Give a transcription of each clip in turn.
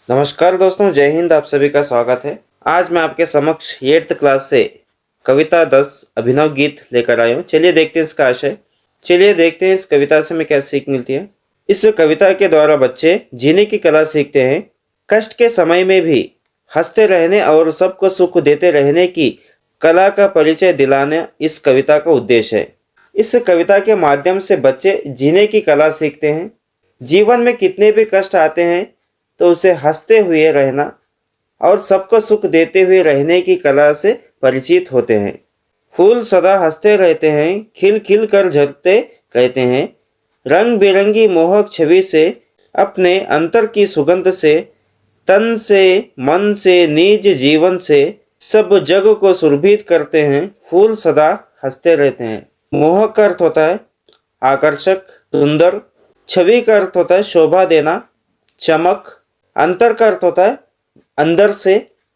नमस्कार दोस्तों, जय हिंद। आप सभी का स्वागत है। आज मैं आपके समक्ष 8th क्लास से कविता 10 अभिनव गीत लेकर आया हूँ। चलिए देखते हैं इसका आशय। चलिए देखते हैं इस कविता से हमें क्या सीख मिलती है। इस कविता के द्वारा बच्चे जीने की कला सीखते हैं। कष्ट के समय में भी हंसते रहने और सबको सुख देते रहने की कला का परिचय दिलाना इस कविता का उद्देश्य है। इस कविता के माध्यम से बच्चे जीने की कला सीखते हैं। जीवन में कितने भी कष्ट आते हैं तो उसे हंसते हुए रहना और सबको सुख देते हुए रहने की कला से परिचित होते हैं। फूल सदा हंसते रहते हैं, खिल खिल कर झरते रहते हैं। रंग बिरंगी मोहक छवि से, अपने अंतर की सुगंध से, तन से, मन से, निज जीवन से सब जग को सुरभित करते हैं। फूल सदा हंसते रहते हैं। मोहक का अर्थ होता है आकर्षक, सुंदर। छवि का अर्थ होता है शोभा देना, चमक। अंतर का अर्थ होता है अंदर से,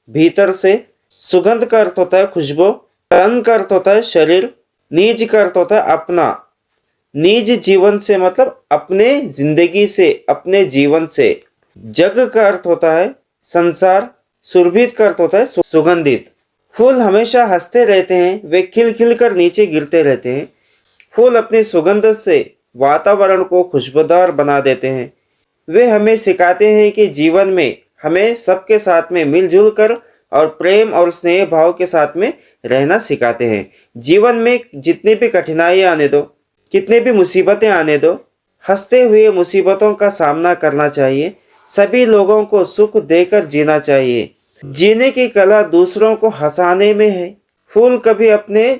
भीतर से। सुगंध का अर्थ होता है खुशबू। तन का अर्थ होता है शरीर। निज का अर्थ होता है अपना। निज जीवन से मतलब अपने जिंदगी से, अपने जीवन से। जग का अर्थ होता है संसार। सुरभित का अर्थ होता है सुगंधित। फूल हमेशा हंसते रहते हैं, वे खिल खिल कर नीचे गिरते रहते हैं। फूल अपनी सुगंध से वातावरण को खुशबूदार बना देते हैं। वे हमें सिखाते हैं कि जीवन में हमें सबके साथ में मिलजुल कर और प्रेम और स्नेह भाव के साथ में रहना सिखाते हैं। जीवन में जितनी भी कठिनाई आने दो, कितने भी मुसीबतें आने दो, हंसते हुए मुसीबतों का सामना करना चाहिए। सभी लोगों को सुख देकर जीना चाहिए। जीने की कला दूसरों को हंसाने में है। फूल कभी अपने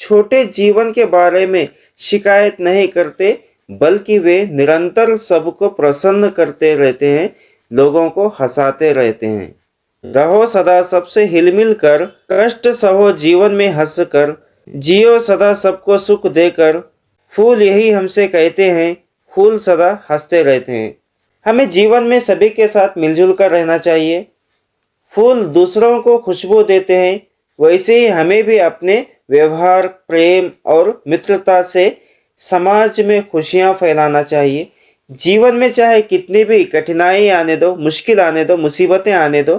छोटे जीवन के बारे में शिकायत नहीं करते, बल्कि वे निरंतर सबको प्रसन्न करते रहते हैं, लोगों को हंसाते रहते हैं। रहो सदा सबसे हिलमिल कर, कष्ट सहो जीवन में हंस कर, जियो सदा सबको सुख देकर। फूल यही हमसे कहते हैं, फूल सदा हंसते रहते हैं। हमें जीवन में सभी के साथ मिलजुल कर रहना चाहिए। फूल दूसरों को खुशबू देते हैं, वैसे ही हमें भी अपने व्यवहार, प्रेम और मित्रता से समाज में खुशियां फैलाना चाहिए। जीवन में चाहे कितनी भी कठिनाई आने दो, मुश्किल आने दो, मुसीबतें आने दो,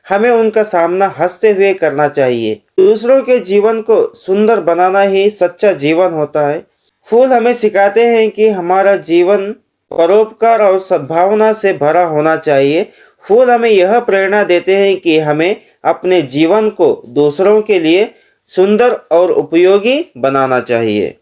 हमें उनका सामना हंसते हुए करना चाहिए। दूसरों के जीवन को सुंदर बनाना ही सच्चा जीवन होता है। फूल हमें सिखाते हैं कि हमारा जीवन परोपकार और सद्भावना से भरा होना चाहिए। फूल हमें यह प्रेरणा देते हैं कि हमें अपने जीवन को दूसरों के लिए सुंदर और उपयोगी बनाना चाहिए।